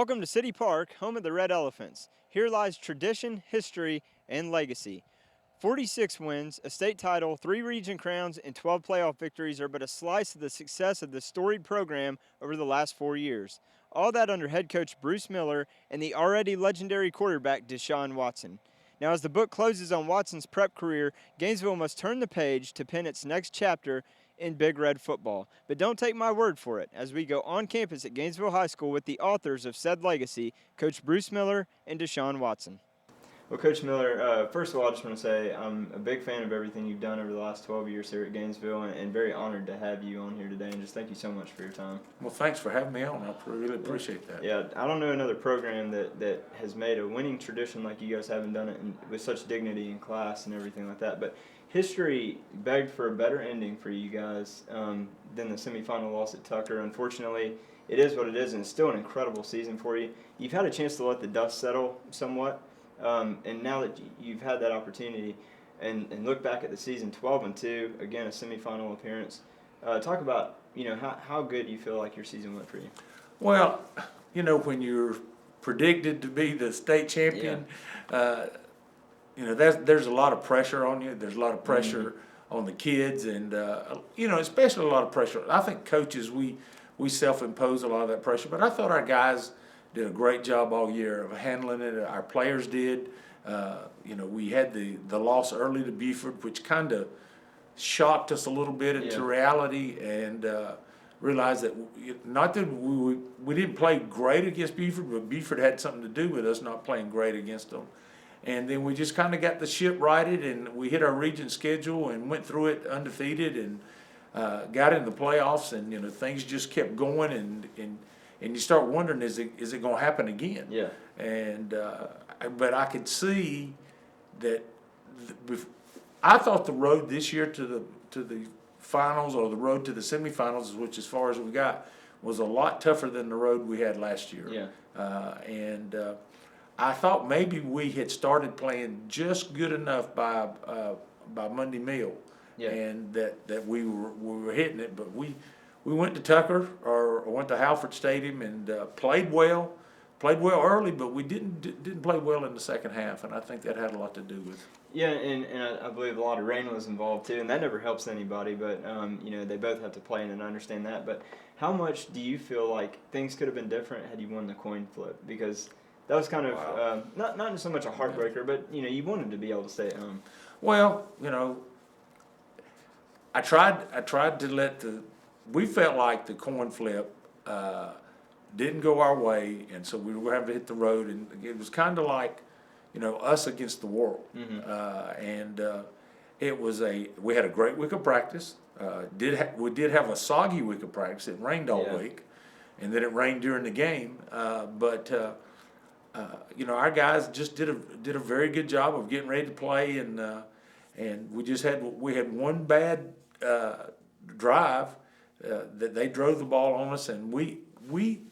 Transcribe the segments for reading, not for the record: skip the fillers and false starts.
Welcome to City Park, home of the Red Elephants. Here lies tradition, history, and legacy. 46 wins, a state title, 3 region crowns, and 12 playoff victories are but a slice of the success of this storied program over the last 4 years. All that under head coach Bruce Miller and the already legendary quarterback Deshawn Watson. Now, as the book closes on Watson's prep career, Gainesville must turn the page to pen its next chapter in Big Red football. But don't take my word for it, as we go on campus at Gainesville High School with the authors of said legacy, Coach Bruce Miller and Deshawn Watson. Well, Coach Miller, first of all, I just want to say I'm a big fan of everything you've done over the last 12 years here at Gainesville, and very honored to have you on here today, and just thank you so much for your time. Well, thanks for having me on. I really appreciate that. Yeah, I don't know another program that has made a winning tradition like you guys haven't done it with such dignity in class and everything like that. But history begged for a better ending for you guys than the semifinal loss at Tucker. Unfortunately, it is what it is, and it's still an incredible season for you. You've had a chance to let the dust settle somewhat. And now that you've had that opportunity and look back at the season, 12-2, again, a semifinal appearance, talk about, how good you feel like your season went for you. Well, when you're predicted to be the state champion, there's a lot of pressure on you. There's a lot of pressure on the kids and, especially a lot of pressure. I think coaches, we self-impose a lot of that pressure, but I thought our guys did a great job all year of handling it. Our players did. We had the loss early to Beaufort, which kind of shocked us a little bit into reality, and realized that not that we didn't play great against Beaufort, but Beaufort had something to do with us not playing great against them. And then we just kind of got the ship righted, and we hit our region schedule and went through it undefeated, and got in the playoffs, and things just kept going, and you start wondering, is it going to happen again? Yeah. And but I could see that I thought the road this year to the finals, or the road to the semifinals, which as far as we got, was a lot tougher than the road we had last year. Yeah. I thought maybe we had started playing just good enough by Monday meal, and that we were hitting it, but we went to Tucker or went to Halford Stadium and played well early, but we didn't play well in the second half, and I think that had a lot to do with it. Yeah, and I believe a lot of rain was involved too, and that never helps anybody, but they both have to play in, and I understand that. But how much do you feel like things could have been different had you won the coin flip? Because that was kind of not so much a heartbreaker, but you wanted to be able to stay at home. Well, I tried to let we felt like the coin flip didn't go our way, and so we were having to hit the road, and it was kind of like, us against the world. We had a great week of practice. We did have a soggy week of practice. It rained all week, and then it rained during the game. But our guys just did a very good job of getting ready to play, and we had one bad drive. That they drove the ball on us, and we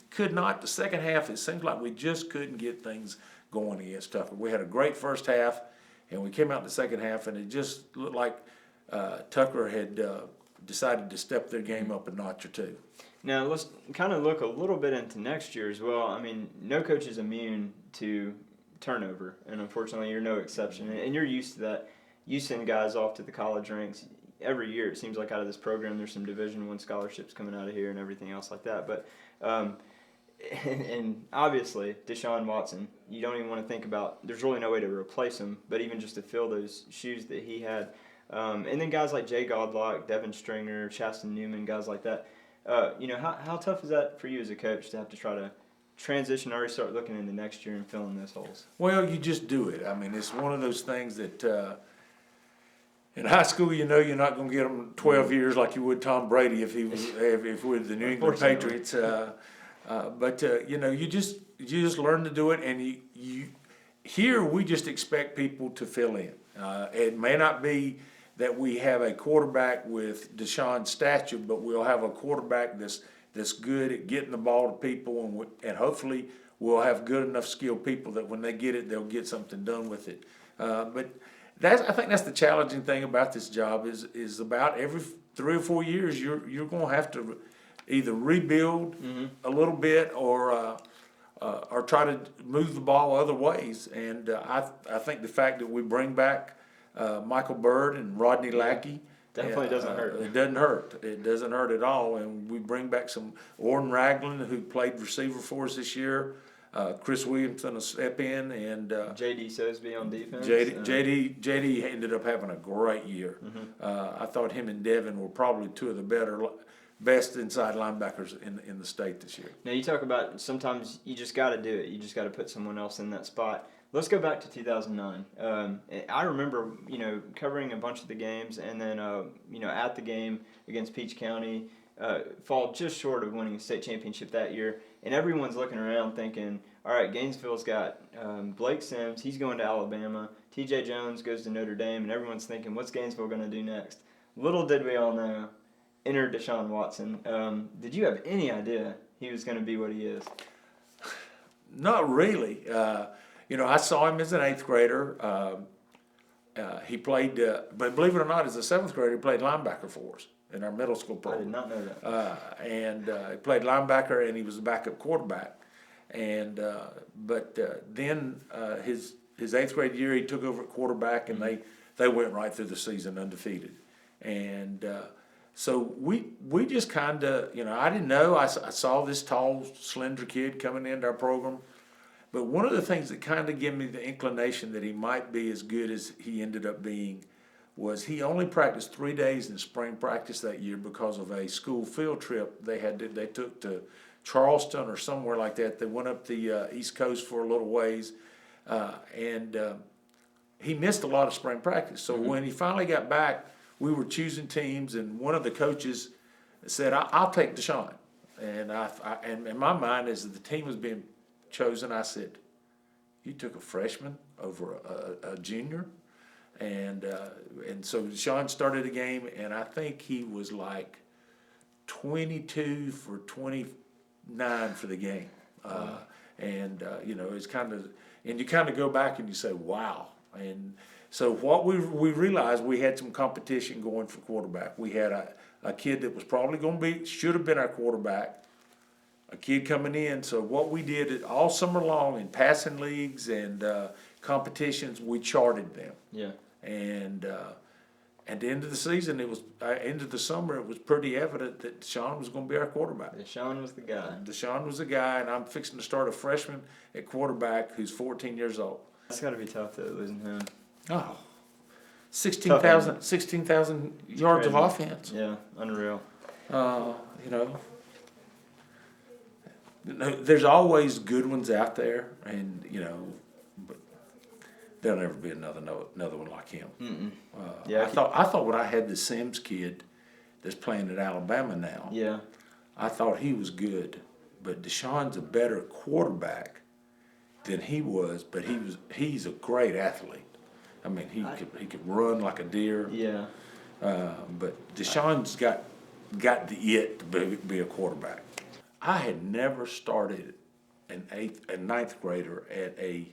could not. The second half, it seems like we just couldn't get things going against Tucker. We had a great first half, and we came out in the second half, and it just looked like Tucker had decided to step their game up a notch or two. Now let's kind of look a little bit into next year as well. I mean, no coach is immune to turnover, and unfortunately, you're no exception, and you're used to that. You send guys off to the college ranks every year. It seems like out of this program there's some Division I scholarships coming out of here and everything else like that. But and obviously Deshawn Watson, you don't even want to think about, there's really no way to replace him, but even just to fill those shoes that he had. And then guys like Jay Godlock, Devin Stringer, Chaston Newman, guys like that. How tough is that for you as a coach to have to try to transition, already start looking into next year and filling those holes? Well, you just do it. I mean, it's one of those things that in high school, you're not going to get him 12 years like you would Tom Brady if we're the New England Patriots. But you just learn to do it, and here we just expect people to fill in. It may not be that we have a quarterback with Deshawn's stature, but we'll have a quarterback that's good at getting the ball to people, and hopefully we'll have good enough skilled people that when they get it, they'll get something done with it. But I think that's the challenging thing about this job is about every 3 or 4 years you're going to have to either rebuild a little bit or or try to move the ball other ways. And I think the fact that we bring back Michael Bird and Rodney Lackey definitely doesn't hurt. It doesn't hurt. It doesn't hurt at all. And we bring back some Orton Ragland, who played receiver for us this year. Chris Williamson will step in, and J.D. Sosby on defense. J.D. ended up having a great year. I thought him and Devin were probably two of the best inside linebackers in the state this year. Now you talk about sometimes you just got to do it. You just got to put someone else in that spot. Let's go back to 2009. I remember, covering a bunch of the games, and then, at the game against Peach County, fall just short of winning a state championship that year. And everyone's looking around thinking, all right, Gainesville's got Blake Sims. He's going to Alabama. T.J. Jones goes to Notre Dame. And everyone's thinking, what's Gainesville going to do next? Little did we all know, enter Deshawn Watson. Did you have any idea he was going to be what he is? Not really. I saw him as an 8th grader. He played, but believe it or not, as a 7th grader, he played linebacker for us in our middle school program. I did not know that. And he played linebacker, and he was a backup quarterback. And then his 8th grade year, he took over at quarterback, and they went right through the season undefeated. And so we just kind of, I didn't know. I saw this tall, slender kid coming into our program. But one of the things that kind of gave me the inclination that he might be as good as he ended up being was he only practiced 3 days in spring practice that year because of a school field trip they took to Charleston or somewhere like that. They went up the East Coast for a little ways, and he missed a lot of spring practice. So when he finally got back, we were choosing teams, and one of the coaches said, "I'll take Deshawn." And and in my mind, as the team was being chosen, I said, "You took a freshman over a junior?" And so Deshawn started the game, and I think he was like 22 for 29 for the game. It's kind of, and you kind of go back and you say, wow. And so what we realized, we had some competition going for quarterback. We had a kid that was probably going to should have been our quarterback, a kid coming in. So what we did all summer long in passing leagues and competitions, we charted them. Yeah. And at the end of the season, end of the summer, it was pretty evident that Deshawn was going to be our quarterback. Deshawn was the guy. Deshawn was the guy, and I'm fixing to start a freshman at quarterback who's 14 years old. That's got to be tough, though, losing him. Oh, 16,000 yards of offense. Yeah, unreal. There's always good ones out there, and but there'll never be another one like him. I thought when I had the Sims kid that's playing at Alabama now. Yeah. I thought he was good, but Deshawn's a better quarterback than he was. But he's a great athlete. I mean, he could run like a deer. Yeah. But Deshawn's got the it to be a quarterback. I had never started an 9th grader at a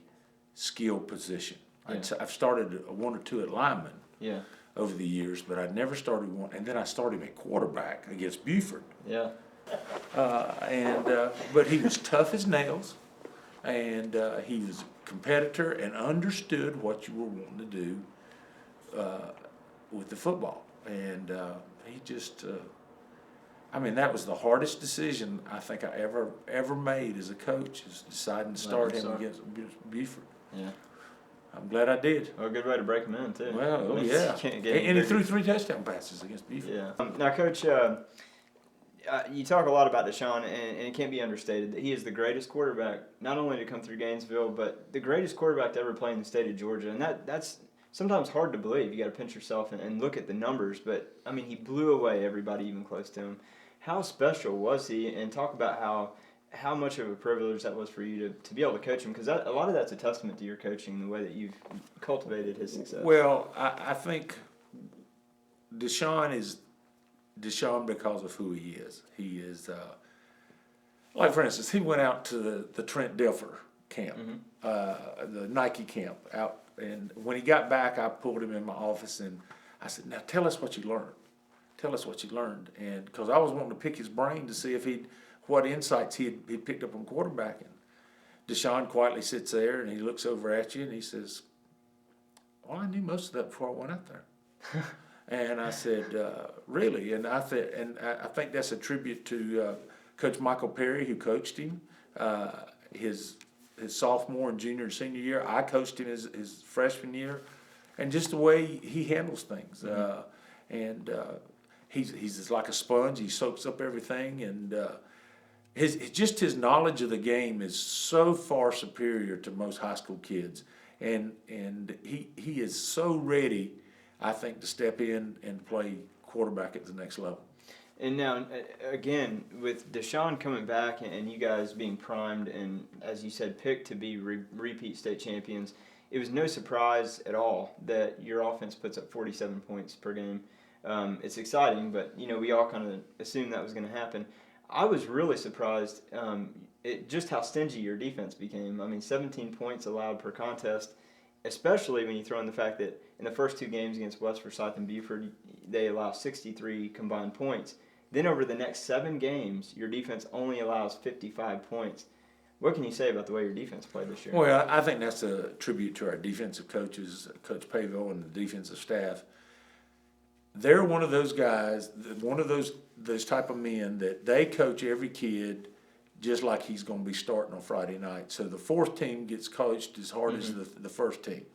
skill position. Yeah. I've started 1 or 2 at lineman. Yeah. Over the years, but I'd never started one. And then I started him at quarterback against Buford. Yeah. But he was tough as nails, and he was a competitor and understood what you were wanting to do with the football. And he just, that was the hardest decision I think I ever made as a coach, is deciding to start him against Buford. Yeah. I'm glad I did. Well, a good way to break him in, too. Well, yeah. And he threw 3 touchdown passes against Buford. Yeah. Now, Coach, you talk a lot about Deshawn, and it can't be understated that he is the greatest quarterback, not only to come through Gainesville, but the greatest quarterback to ever play in the state of Georgia. And that's sometimes hard to believe. You got to pinch yourself and look at the numbers. But, he blew away everybody even close to him. How special was he? And talk about how much of a privilege that was for you to be able to coach him, because a lot of that's a testament to your coaching, the way that you've cultivated his success. Well, I think Deshawn is Deshawn because of who he is. He is, like for instance, he went out to the Trent Dilfer camp, the Nike camp out, and when he got back, I pulled him in my office and I said, "Now tell us what you learned. Tell us what you learned," and because I was wanting to pick his brain to see if what insights he picked up on quarterbacking. Deshawn quietly sits there and he looks over at you and he says, "Well, I knew most of that before I went out there." And I said, "Really?" And I think that's a tribute to Coach Michael Perry, who coached him his sophomore and junior and senior year. I coached him his freshman year, and just the way he handles things. He's like a sponge. He soaks up everything, and his knowledge of the game is so far superior to most high school kids, and he is so ready, I think, to step in and play quarterback at the next level. And now, again, with Deshawn coming back and you guys being primed and, as you said, picked to be repeat state champions, it was no surprise at all that your offense puts up 47 points per game. It's exciting, but, we all kind of assumed that was going to happen. I was really surprised just how stingy your defense became. I mean, 17 points allowed per contest, especially when you throw in the fact that in the first two games against West Forsyth and Buford, they allow 63 combined points. Then over the next 7 games, your defense only allows 55 points. What can you say about the way your defense played this year? Well, I think that's a tribute to our defensive coaches, Coach Paville and the defensive staff. They're one of those guys, one of those type of men that they coach every kid just like he's going to be starting on Friday night. So the fourth team gets coached as hard as the first team.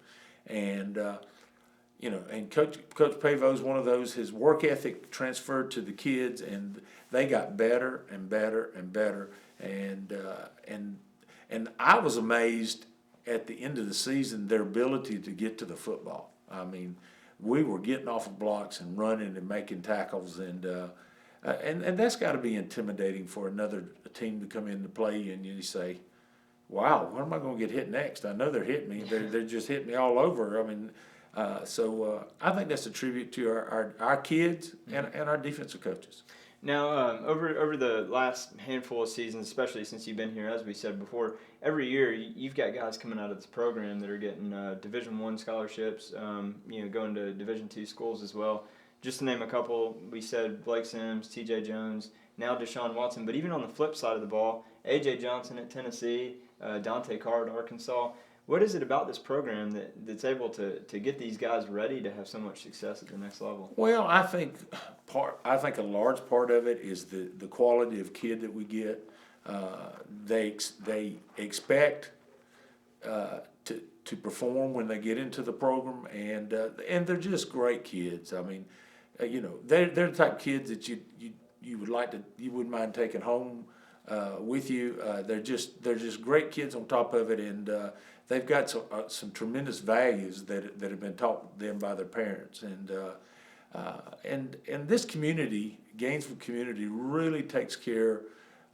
And, and Coach Paville is one of those. His work ethic transferred to the kids, and they got better and better and better. And I was amazed at the end of the season their ability to get to the football. I mean, we were getting off of blocks and running and making tackles, and that's got to be intimidating for another team to come in to play, and you say, "Wow, when am I going to get hit next? I know they're hitting me. They're just hitting me all over." I mean, so I think that's a tribute to our kids and our defensive coaches. Now, over the last handful of seasons, especially since you've been here, as we said before, every year you've got guys coming out of this program that are getting Division I scholarships, going to Division II schools as well. Just to name a couple, we said Blake Sims, T.J. Jones, now Deshawn Watson. But even on the flip side of the ball, A.J. Johnson at Tennessee, Dante Carr at Arkansas. What is it about this program that's able to get these guys ready to have so much success at the next level? Well, I think a large part of it is the quality of kid that we get. They expect to perform when they get into the program, and they're just great kids. I mean, they're the type of kids that you wouldn't mind taking home with you. They're just great kids on top of it, and they've got some tremendous values that have been taught them by their parents, and this community, Gainesville community, really takes care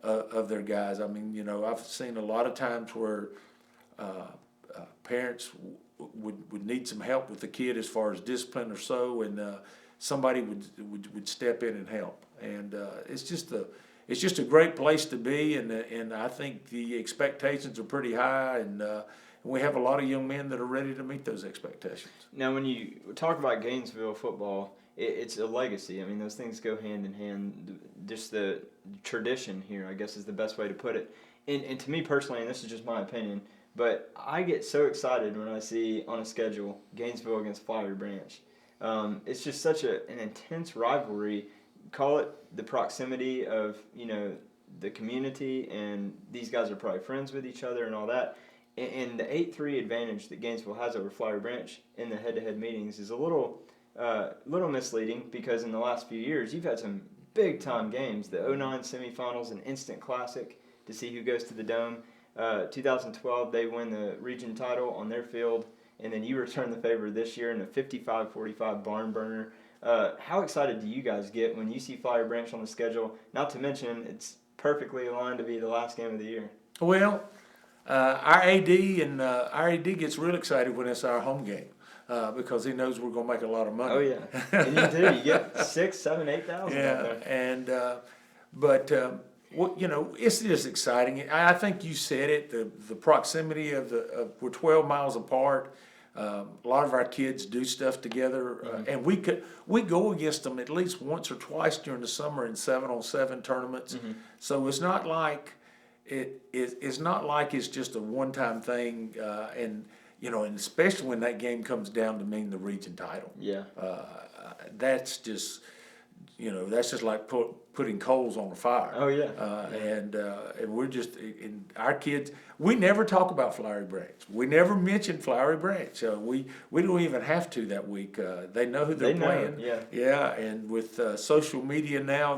of their guys. I mean, I've seen a lot of times where parents would need some help with the kid as far as discipline or so, and somebody would step in and help, and it's just a great place to be, and I think the expectations are pretty high, and we have a lot of young men that are ready to meet those expectations. Now, when you talk about Gainesville football, it's a legacy. I mean, those things go hand in hand. Just the tradition here, I guess, is the best way to put it. And to me personally, and this is just my opinion, but I get so excited when I see on a schedule Gainesville against Flowery Branch. It's just such an intense rivalry. Call it the proximity of the community, and these guys are probably friends with each other and all that. And the 8-3 advantage that Gainesville has over Flowery Branch in the head-to-head meetings is a little misleading, because in the last few years you've had some big-time games. The 2009 semifinals, an instant classic to see who goes to the Dome. 2012 they win the region title on their field, and then you return the favor this year in a 55-45 barn burner. How excited do you guys get when you see Flowery Branch on the schedule? Not to mention it's perfectly aligned to be the last game of the year. Well, our AD gets real excited when it's our home game, because he knows we're going to make a lot of money. Oh yeah, and you do. You get 6,000, 7,000, 8,000 out there. And it's just exciting. I think you said it. The proximity of we're 12 miles apart. A lot of our kids do stuff together, and we go against them at least once or twice during the summer in 7-on-7 tournaments. So it's not like it's not like it's just a one-time thing, and especially when that game comes down to mean the region title. Yeah. That's just like putting coals on a fire. Oh yeah. And we're just in our kids. We never talk about Flowery Branch. We never mention Flowery Branch. We don't even have to that week. They know who they're playing. Yeah. Yeah, and with social media now,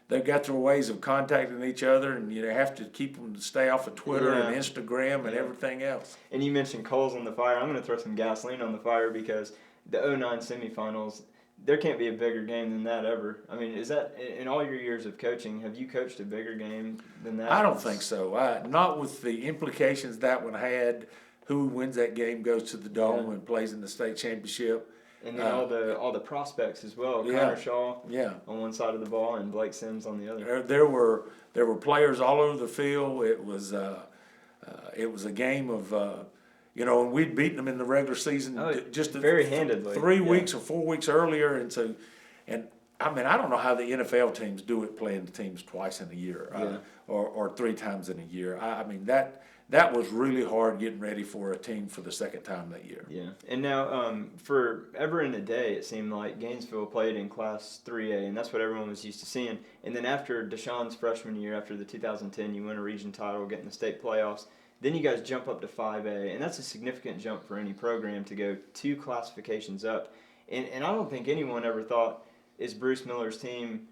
they've got their ways of contacting each other, and you have to keep them to stay off of Twitter and Instagram and everything else. And you mentioned coals on the fire. I'm going to throw some gasoline on the fire because the 2009 semifinals, there can't be a bigger game than that ever. I mean, is that, in all your years of coaching, have you coached a bigger game than that? I don't think so. Not with the implications that one had. Who wins that game goes to the Dome and plays in the state championship. And then all the prospects as well. Connor Shaw on one side of the ball and Blake Sims on the other. There were players all over the field. It was a game of and we'd beaten them in the regular season just very handedly 3 weeks or 4 weeks earlier, and I mean I don't know how the NFL teams do it, playing the teams twice in a year or 3 times in a year. I mean that was really hard getting ready for a team for the second time that year. Yeah, and now forever and a day it seemed like Gainesville played in Class 3A, and that's what everyone was used to seeing. And then after Deshawn's freshman year, after the 2010, you win a region title, get in the state playoffs. Then you guys jump up to 5A, and that's a significant jump for any program to go 2 classifications up. And I don't think anyone ever thought, is Bruce Miller's team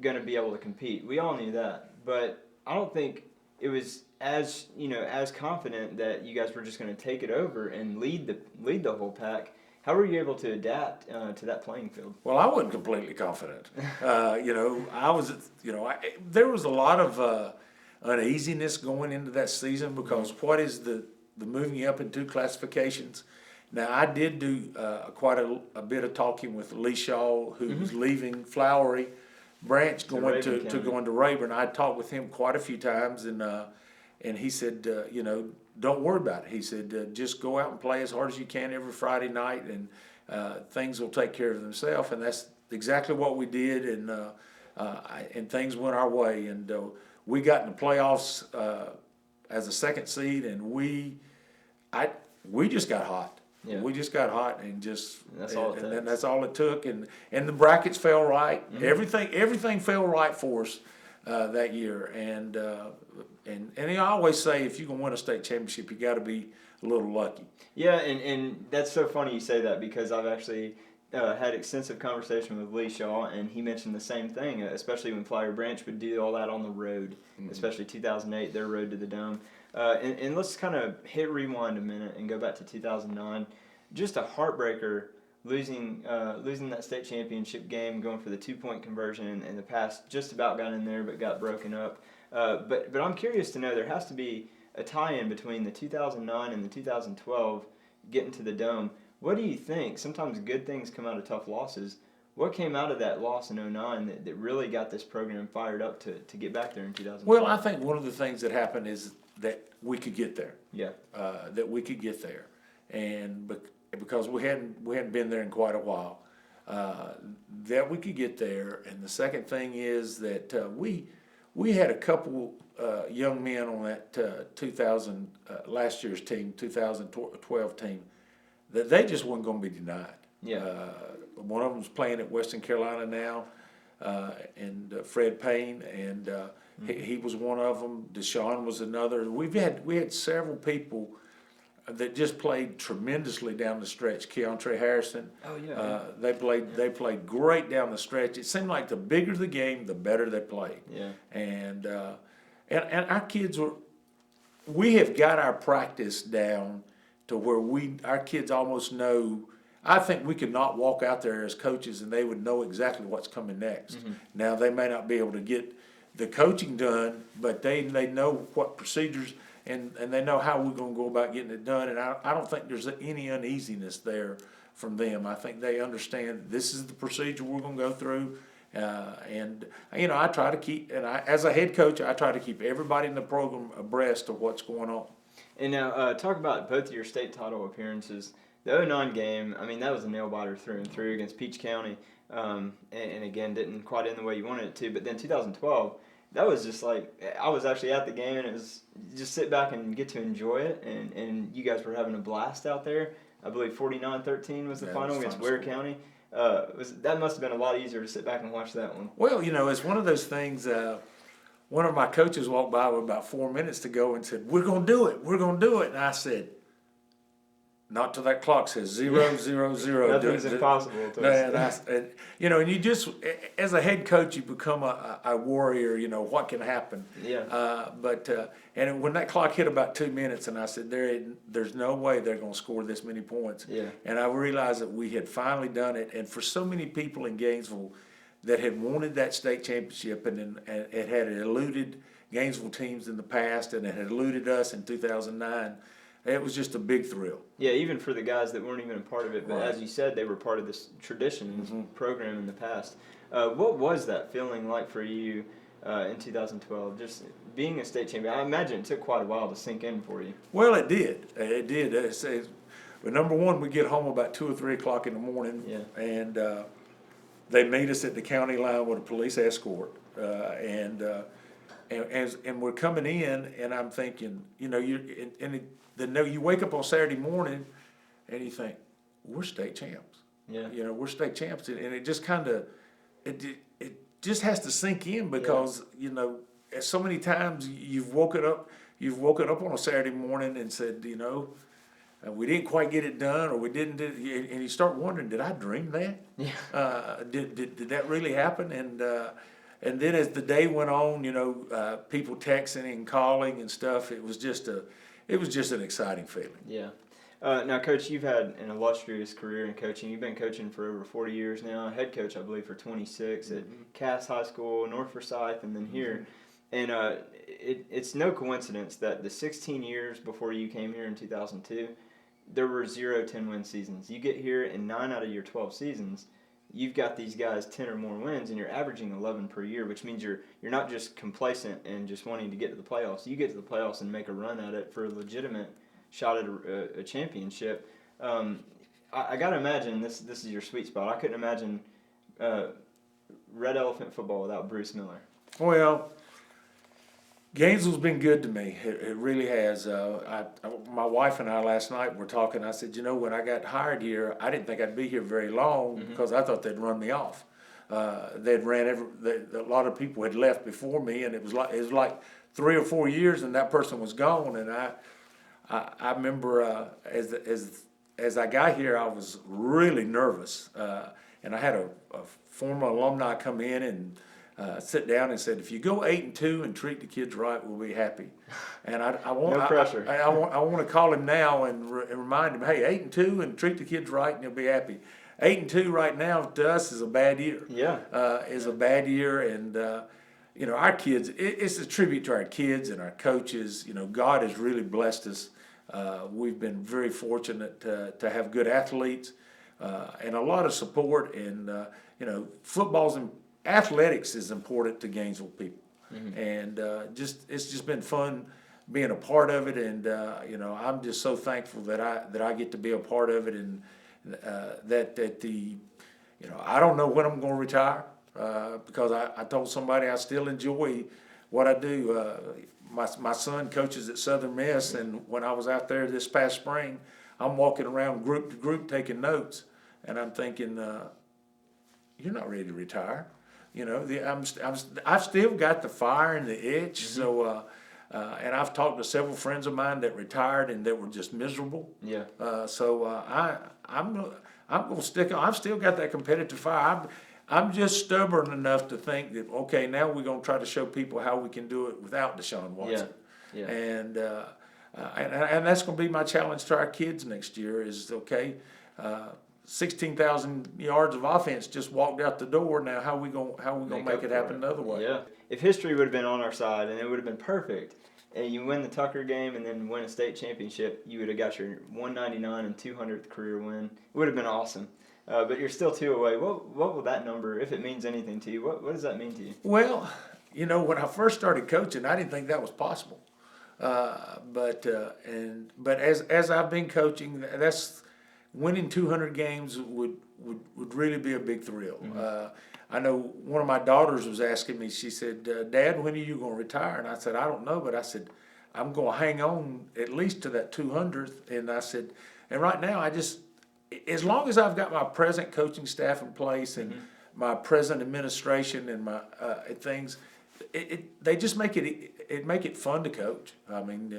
going to be able to compete? We all knew that, but I don't think it was as confident that you guys were just going to take it over and lead the whole pack. How were you able to adapt to that playing field? Well, I wasn't completely confident. I was, there was a lot of uneasiness going into that season because what is the moving up in 2 classifications? Now, I did do quite a bit of talking with Lee Shaw, who was leaving Flowery Branch, going to Rayburn. I talked with him quite a few times, and he said, don't worry about it. He said, just go out and play as hard as you can every Friday night, and things will take care of themselves. And that's exactly what we did, and things went our way. And we got in the playoffs as a 2nd seed, and we just got hot. Yeah. We just got hot, and that's all it took. And the brackets fell right. Everything fell right for us that year. And I always say, if you can win a state championship, you got to be a little lucky. Yeah, and that's so funny you say that, because I've actually had extensive conversation with Lee Shaw, and he mentioned the same thing, especially when Flowery Branch would do all that on the road, especially 2008, their road to the Dome. And let's kind of hit rewind a minute and go back to 2009. Just a heartbreaker, losing that state championship game, going for the 2-point conversion, and the pass just about got in there but got broken up. But I'm curious to know, there has to be a tie-in between the 2009 and the 2012 getting to the Dome. What do you think? Sometimes good things come out of tough losses. What came out of that loss in 2009 that really got this program fired up to get back there in 2012? Well, I think one of the things that happened is that we could get there. Yeah. That we could get there, and because we hadn't been there in quite a while, that we could get there. And the second thing is that we had a couple young men on that last year's team, 2012 team, that they just weren't going to be denied. Yeah. One of them's playing at Western Carolina now, and Fred Payne, and he was one of them. Deshawn was another. We had several people that just played tremendously down the stretch. Keontre Harrison. Oh yeah. They played great down the stretch. It seemed like the bigger the game, the better they played. Yeah. And our kids we have got our practice down to where our kids almost know. I think we could not walk out there as coaches and they would know exactly what's coming next. Now, they may not be able to get the coaching done, but they know what procedures and they know how we're going to go about getting it done. And I don't think there's any uneasiness there from them. I think they understand this is the procedure we're going to go through. I try to keep, as a head coach, I try to keep everybody in the program abreast of what's going on. And now, talk about both of your state title appearances. The 2009 game, I mean, that was a nail-biter through and through against Peach County, and again, didn't quite end the way you wanted it to. But then 2012, that was just like, I was actually at the game, and it was just sit back and get to enjoy it, and you guys were having a blast out there. I believe 49-13 was the final against Ware County. That must have been a lot easier to sit back and watch that one. Well, it's one of those things. One of my coaches walked by with about 4 minutes to go and said, "We're gonna do it. We're gonna do it." And I said, "Not till that clock says 0, 0, 0." Nothing's impossible. And you just, as a head coach, you become a warrior. What can happen. Yeah. And when that clock hit about 2 minutes, and I said, "There's no way they're going to score this many points." Yeah. And I realized that we had finally done it. And for so many people in Gainesville that had wanted that state championship, and it had eluded Gainesville teams in the past, and it had eluded us in 2009. It was just a big thrill. Yeah, even for the guys that weren't even a part of it, but Right. as you said, they were part of this tradition, this program in the past. What was that feeling like for you in 2012? Just being a state champion. I imagine it took quite a while to sink in for you. Well, it did. It did. But number one, we get home about 2 or 3 o'clock in the morning, Yeah. and they meet us at the county line with a police escort, and we're coming in, and I'm thinking, you wake up on Saturday morning, and you think, we're state champs. Yeah. We're state champs, and it just kind of, it just has to sink in because so many times you've woken up on a Saturday morning and said, we didn't quite get it done, or we didn't do, and you start wondering, did I dream that? Yeah. Did that really happen? And then as the day went on, people texting and calling and stuff, it was just an exciting feeling. Yeah. Now, Coach, you've had an illustrious career in coaching. You've been coaching for over 40 years now. Head coach, I believe, for 26 at Cass High School, North Forsyth, and then here. And it's no coincidence that the 16 years before you came here in 2002, there were 0 10-win seasons. You get here, in 9 out of your 12 seasons, you've got these guys 10 or more wins, and you're averaging 11 per year, which means you're not just complacent and just wanting to get to the playoffs. You get to the playoffs and make a run at it for a legitimate shot at a championship. I got to imagine this is your sweet spot. I couldn't imagine Red Elephant football without Bruce Miller. Well, Gainesville's been good to me. It really has. My wife and I last night were talking. I said, when I got hired here, I didn't think I'd be here very long because I thought they'd run me off. They'd a lot of people had left before me, and it was like 3 or 4 years, and that person was gone. And I remember as I got here, I was really nervous, and I had a former alumni come in and sit down and said, "If you go 8-2 and treat the kids right, we'll be happy." And I want No pressure. I want to call him now and remind him, "Hey, 8-2 and treat the kids right, and you'll be happy." 8-2 right now to us is a bad year. Yeah. Is a bad year, and our kids. It's a tribute to our kids and our coaches. God has really blessed us. We've been very fortunate to have good athletes and a lot of support. And football's and athletics is important to Gainesville people, and it's just been fun being a part of it. And I'm just so thankful that I get to be a part of it, and I don't know when I'm going to retire because I told somebody I still enjoy what I do. My son coaches at Southern Miss, and when I was out there this past spring, I'm walking around group to group taking notes, and I'm thinking, you're not ready to retire. I've still got the fire and the itch. So, and I've talked to several friends of mine that retired and that were just miserable. Yeah. I'm gonna stick on. I've still got that competitive fire. I'm just stubborn enough to think that, okay, now we're going to try to show people how we can do it without Deshawn Watson. Yeah. And that's going to be my challenge to our kids next year is, okay, 16,000 yards of offense just walked out the door. Now how we going to make it happen another way? Yeah. If history would have been on our side and it would have been perfect, and you win the Tucker game and then win a state championship, you would have got your 199 and 200th career win. It would have been awesome. But you're still 2 away. What will that number, if it means anything to you, what does that mean to you? Well, when I first started coaching, I didn't think that was possible. But as I've been coaching, that's winning 200 games would really be a big thrill. I know one of my daughters was asking me, she said, Dad, when are you going to retire? And I said, I don't know, but I said, I'm going to hang on at least to that 200th. And I said, and right now, as long as I've got my present coaching staff in place and my present administration and my things, they just make it fun to coach. I mean,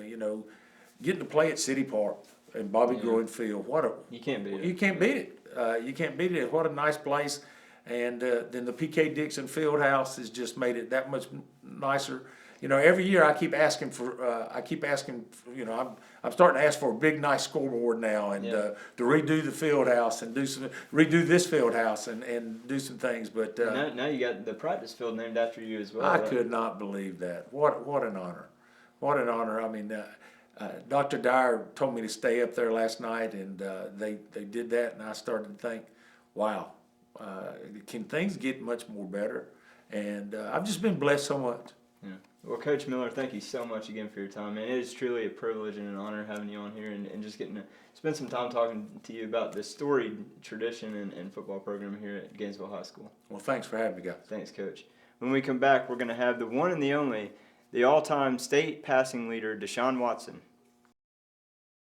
getting to play at City Park and Bobby Gruen Field, you can't beat it. You can't beat it. You can't beat it. What a nice place. And then the P.K. Dixon Fieldhouse has just made it that much nicer. Every year I keep asking for. I'm starting to ask for a big, nice scoreboard now, and to redo the fieldhouse and redo this fieldhouse and do some things. But now you got the practice field named after you as well. I could not believe that. What an honor! What an honor! I mean, Dr. Dyer told me to stay up there last night, and they did that, and I started to think, wow, can things get much more better? And I've just been blessed so much. Yeah. Well, Coach Miller, thank you so much again for your time, man. It is truly a privilege and an honor having you on here and just getting to spend some time talking to you about the storied tradition and football program here at Gainesville High School. Well, thanks for having me, guys. Thanks, Coach. When we come back, we're going to have the one and the only, the all-time state passing leader, Deshawn Watson.